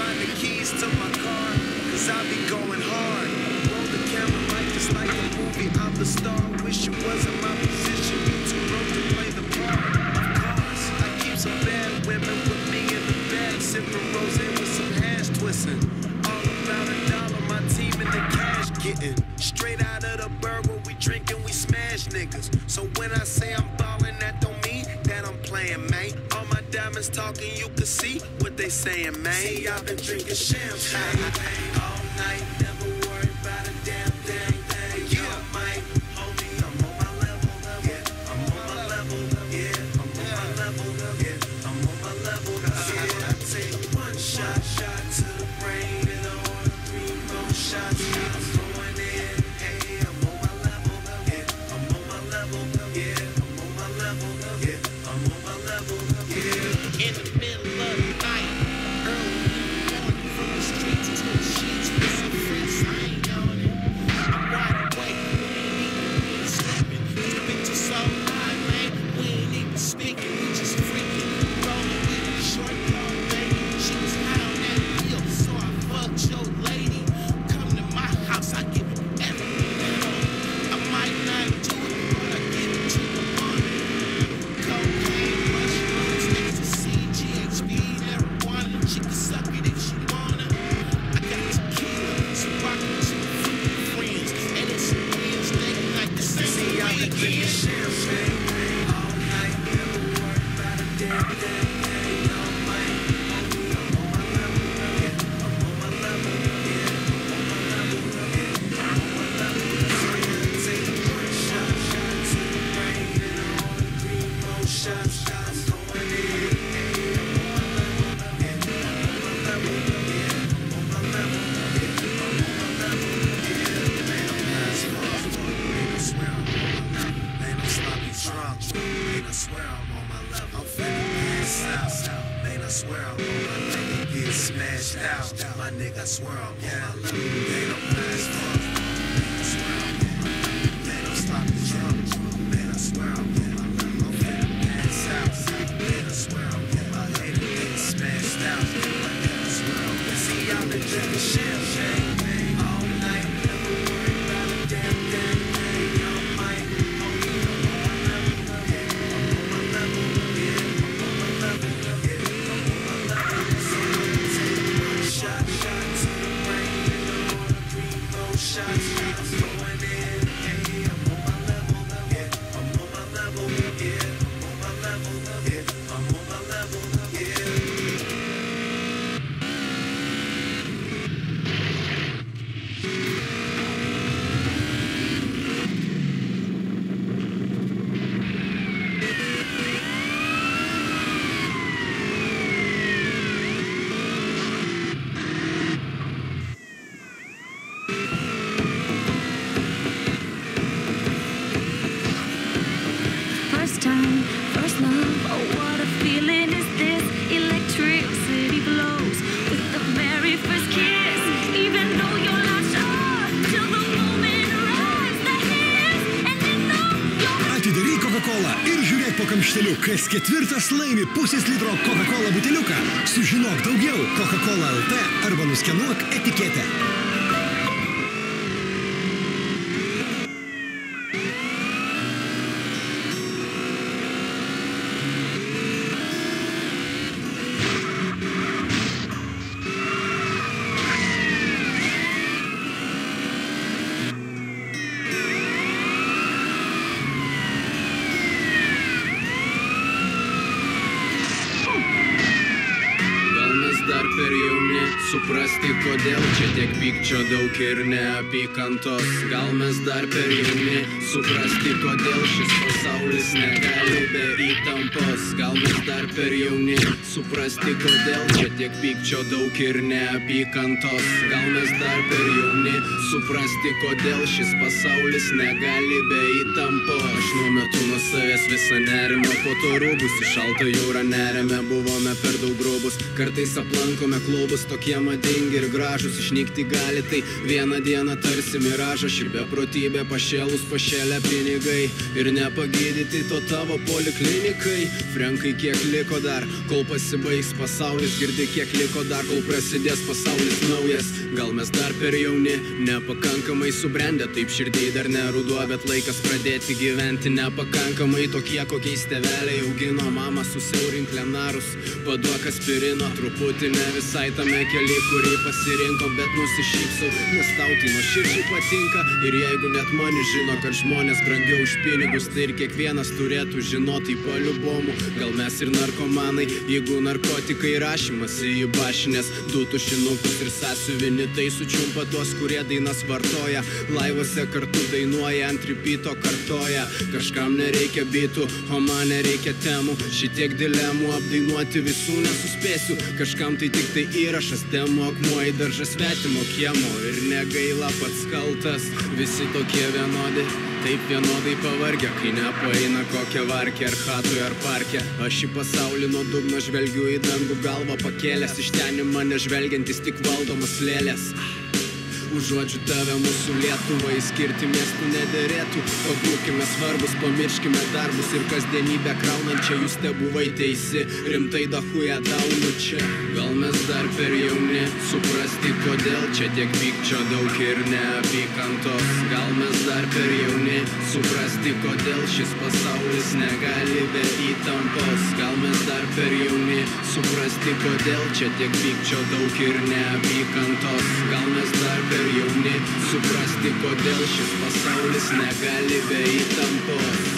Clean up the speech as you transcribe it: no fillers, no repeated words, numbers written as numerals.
find the keys to my car, cause I be going hard. Roll the camera like it's like a movie, I'm the star. Wish you wasn't my position, you too broke to play the part. Of course, I keep some bad women with me in the bed, sipping rosé with some hash twisting. All about $1, my team in the cash getting. Straight out of the burg where we drink and we smash niggas. So when I say I'm ballin', that don't mean that I'm playing, man. All my diamonds talking, you can see what they saying, man. See, I've been drinking champagne all night, never worried about a damn thing. Yeah, man, homie, I'm on my level. Yeah, I'm on my level. Yeah, I'm on my level. Yeah, I'm on my level. Yeah, I take one shot to the brain and I order 3 more shots. I'm going in. Hey, I'm on my level. Yeah, I'm on my level. Yeah, I'm on my level. Yeah, I'm on my level. Yeah. In the middle of the night, early in the morning, from the streets to the sheets, with some friends, I ain't on it. I'm wide awake, we ain't even been sleeping. These bitches so high, man, we ain't even speaking, we just freaking. Rolling with a short, tall lady, she was high on that wheel, so I fucked your lady. Come to my house, I give it everything at home. I might not do it, but I give it to the morning. Cocaine, mushrooms, ecstasy, GHB, marijuana, she can suck it if she wanna. I got tequila, so I can two freaking friends, and it's a Wednesday like the same See, I've been drinking weekend. champagne all night, never worried about a damn thing. All night, homie, I'm on my level. Yeah, I'm on my level. Yeah, I'm on my level. Yeah, I'm on my level. Yeah, take one shot to the brain and I order 3 more shots. I'm going in. Hey, I'm on my level. Yeah, I'm on my level. Yeah, I'm on my level. Yeah, I'm on my level. Yeah, man, I'm high as fuck. Man, I swear I'm on my level. Man, I'm sloppy drunk. Man, I swear I'm on my level. I'm finna pass out. Man, I swear I'm on my level. Get smashed out. My nigga, I swear I'm on my level. Man, I'm high as fuck. Man, I swear I'm on my level. Man, I'm sloppy drunk. Man, I swear I'm on my level. I'm finna pass out. Man, I swear I'm on my level. Get smashed out. My nigga, I swear I'm on my level. See, I've been drinking champagne all night. Never worried about a damn thing. All night, homie, I'm on my level. Yeah, I'm on my level. Yeah, I'm on my level. Yeah, I'm on my level. So I take one shot to the brain and I order 3 more shots. I'm going in. Hey, I'm on my level. Yeah, I'm on my level. Yeah, I'm on my level. Yeah, I'm on my level. Yeah. First time, first love, oh what a feeling is this. Electricity flows with the very first kiss. Even though you're not sure, till the moment arrives, the hits, and then know you're Atidaryk Coca-Cola ir žiūrėk po kamšteliu, kas 4 laimi pusės litro Coca-Cola buteliuką. Sužinok daugiau Coca-Cola LT arba nuskenuok etiketę. Dar per jauni suprasti, kodėl čia tiek pykčio daug ir neapykantos. Gal mes dar per jauni suprasti, kodėl šis pasaulis negali be įtampos. Gal mes dar per jauni suprasti, kodėl čia tiek pykčio daug ir neapykantos. Gal mes dar per jauni suprasti, kodėl šis pasaulis negali be įtampos. Aš numetu nuo savęs visą nerimą, po to rūbus į šaltą jūrą nerime. Buvome per daug grubus, kartais aplankome klubus, tokie madingi ir gražus. Išnykti gali tai vieną dieną tarsi miražą. Ši beprotybė pašėlus pašėlę pinigai ir nepagydyti to tavo poliklinikai. Frenkai, kiek liko dar, kol pasibaigs pasaulis, girdi kiek liko dar, kol prasidės pasaulis naujas. Gal mes dar per jauni, nepakankamai subrendę, taip širdį dar neruduo, bet laikas pradėti gyventi nepakankamai tokie, kokiais tėveliai augino. Mama susiaurink lenarus, paduok aspirino, truputį ne visai tame keli, kurį pasirinko, bet nusišypsau, nes tau tai nuoširdžiai patinka. Ir jeigu net mani žino, kad žmonės brangiau už pinigus, tai ir kiekvienas turėtų žinoti paliubomų. Gal mes ir narkomanai, jeigu narkotikai rašymas į bašinės, du tušinukus ir sąsiuvinį, tai sučiumpa tuos, kurie dainas vartoja, laivuose kartu dainuoja, ant repeato kartoja. Kažkam nereikia bitų, o man nereikia temų, šitiek dilemų apdainuoti visų nesuspėsiu. Kažkam tai tik tai įrašas, demo akmuo į daržą svetimo kiemo, ir negaila pats kaltas. Visi tokie vienodi, taip vienodai pavargę, kai nepaeina kokią varkę, ar chatui, ar parke. Aš į pasaulį nuo dugno žvelgiu, į dangų galvą pakėlęs, iš ten į mane žvelgiantis tik valdomas lėlės. Užuodžiu tave mūsų Lietuvai, skirti miestų nederėtų, o būkime svarbus, pamirškime darbus ir kasdienybę kraunančią, jūs te buvai teisi, rimtai dahuja daunu čia. Gal mes dar per jauni, suprasti kodėl čia tiek pykčio daug ir neapykantos. Gal mes dar per jauni, suprasti kodėl šis pasaulis negali be įtampos. Gal mes dar per jauni, suprasti kodėl čia tiek pykčio daug ir neapykantos. Gal mes dar per jauni, suprasti kodėl šis pasaulis negali be įtampos.